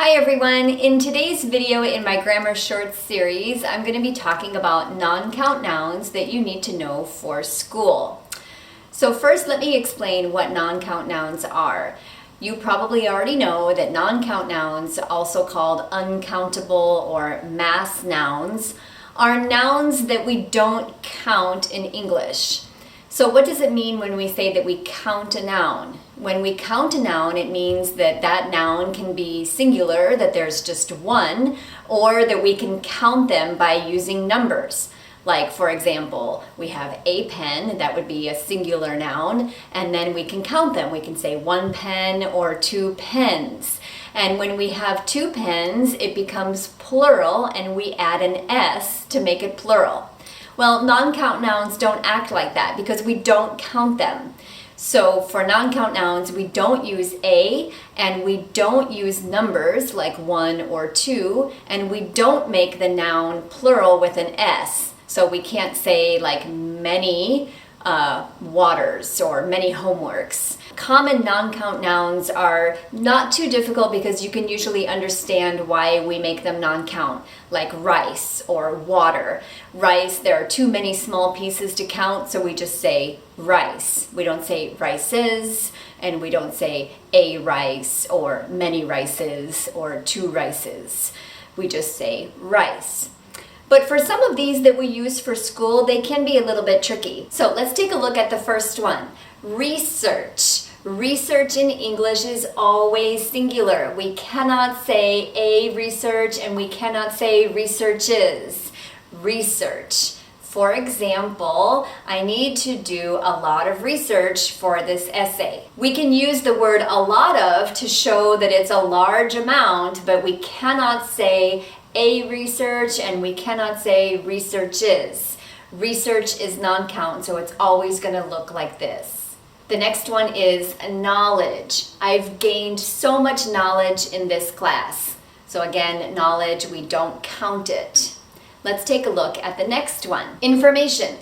Hi everyone! In today's video in my Grammar Shorts series, I'm going to be talking about non-count nouns that you need to know for school. So first, let me explain what non-count nouns are. You probably already know that non-count nouns, also called uncountable or mass nouns, are nouns that we don't count in English. So what does it mean when we say that we count a noun? When we count a noun, it means that that noun can be singular, that there's just one, or that we can count them by using numbers. Like, for example, we have a pen, that would be a singular noun, and then we can count them. We can say one pen or two pens. And when we have two pens, it becomes plural, and we add an S to make it plural. Well, non-count nouns don't act like that because we don't count them. So for non-count nouns, we don't use a, and we don't use numbers like one or two, and we don't make the noun plural with an S. So we can't say like many waters or many homeworks. Common non-count nouns are not too difficult because you can usually understand why we make them non-count, like rice or water. Rice, there are too many small pieces to count, so we just say rice. We don't say rices, and we don't say a rice or many rices or two rices. We just say rice. But for some of these that we use for school, they can be a little bit tricky. So let's take a look at the first one. Research. Research in English is always singular. We cannot say a research and we cannot say researches. Research. For example, I need to do a lot of research for this essay. We can use the word a lot of to show that it's a large amount, but we cannot say a research and we cannot say researches. Research is non-count, so it's always going to look like this. The next one is knowledge. I've gained so much knowledge in this class. So again, knowledge, we don't count it. Let's take a look at the next one. Information.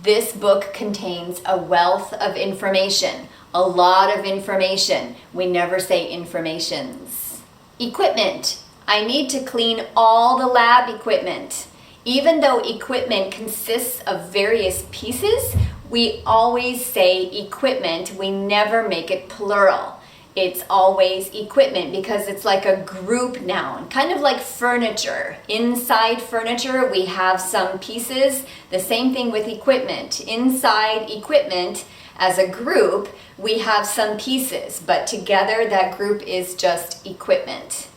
This book contains a wealth of information. A lot of information. We never say informations. Equipment. I need to clean all the lab equipment. Even though equipment consists of various pieces, we always say equipment. We never make it plural. It's always equipment because it's like a group noun, kind of like furniture. Inside furniture, we have some pieces. The same thing with equipment. Inside equipment, as a group, we have some pieces, but together that group is just equipment.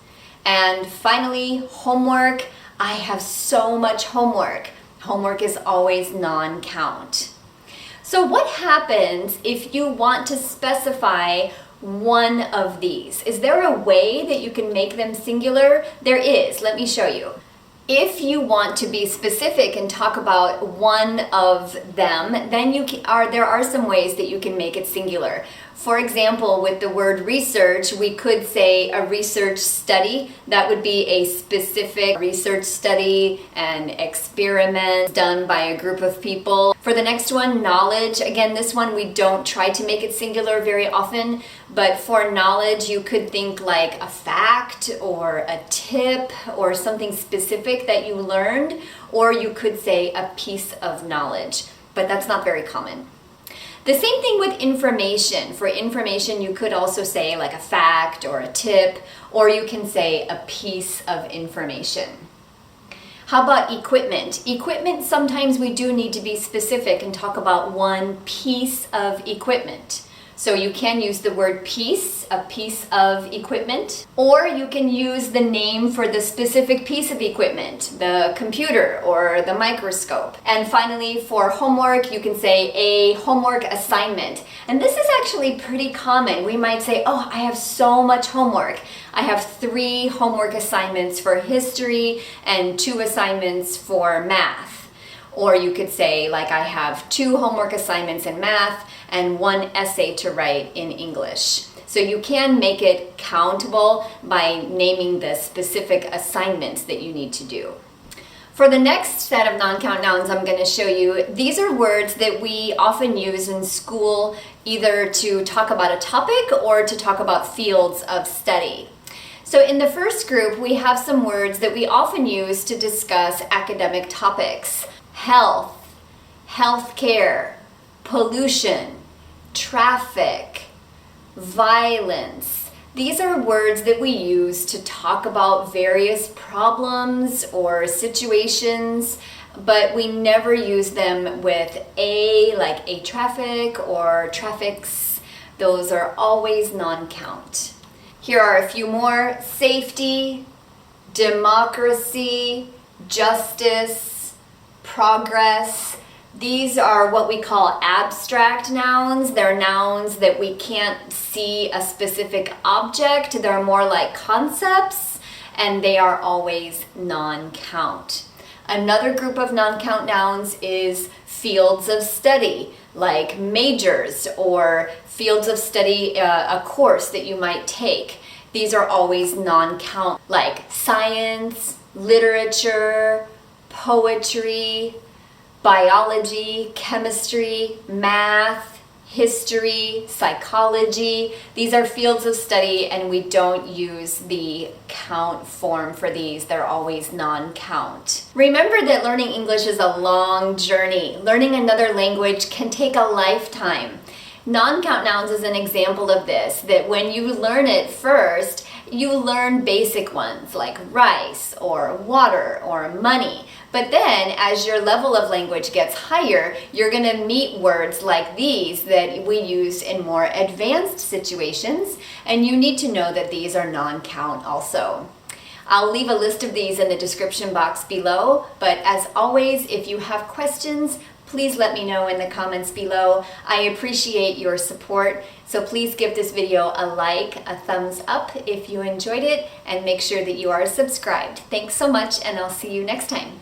And finally, homework. I have so much homework. Homework is always non-count. So what happens if you want to specify one of these? Is there a way that you can make them singular? There is. Let me show you. If you want to be specific and talk about one of them, then there are some ways that you can make it singular. For example, with the word research, we could say a research study. That would be a specific research study, an experiment done by a group of people. For the next one, knowledge. Again, this one we don't try to make it singular very often, but for knowledge you could think like a fact or a tip or something specific that you learned, or you could say a piece of knowledge, but that's not very common. The same thing with information. For information, you could also say like a fact or a tip, or you can say a piece of information. How about equipment? Equipment, sometimes we do need to be specific and talk about one piece of equipment. So you can use the word piece, a piece of equipment, or you can use the name for the specific piece of equipment, the computer or the microscope. And finally, for homework, you can say a homework assignment. And this is actually pretty common. We might say, oh, I have so much homework. I have 3 homework assignments for history and 2 assignments for math. Or you could say, like, I have 2 homework assignments in math and 1 essay to write in English. So you can make it countable by naming the specific assignments that you need to do. For the next set of non-count nouns I'm going to show you, these are words that we often use in school either to talk about a topic or to talk about fields of study. So in the first group, we have some words that we often use to discuss academic topics. Health, healthcare, pollution, traffic, violence. These are words that we use to talk about various problems or situations, but we never use them with a, like a traffic or traffics. Those are always non-count. Here are a few more: safety, democracy, justice, progress. These are what we call abstract nouns. They're nouns that we can't see a specific object. They're more like concepts, and they are always non-count. Another group of non-count nouns is fields of study, like majors, or fields of study, a course that you might take. These are always non-count, like science, literature, poetry, biology, chemistry, math, history, psychology. These are fields of study, and we don't use the count form for these. They're always non-count. Remember that learning English is a long journey. Learning another language can take a lifetime. Non-count nouns is an example of this, that when you learn it first, you learn basic ones like rice or water or money. But then as your level of language gets higher, you're going to meet words like these that we use in more advanced situations, and you need to know that these are non-count also. I'll leave a list of these in the description box below, but as always, if you have questions, please let me know in the comments below. I appreciate your support, so please give this video a like, a thumbs up if you enjoyed it, and make sure that you are subscribed. Thanks so much, and I'll see you next time.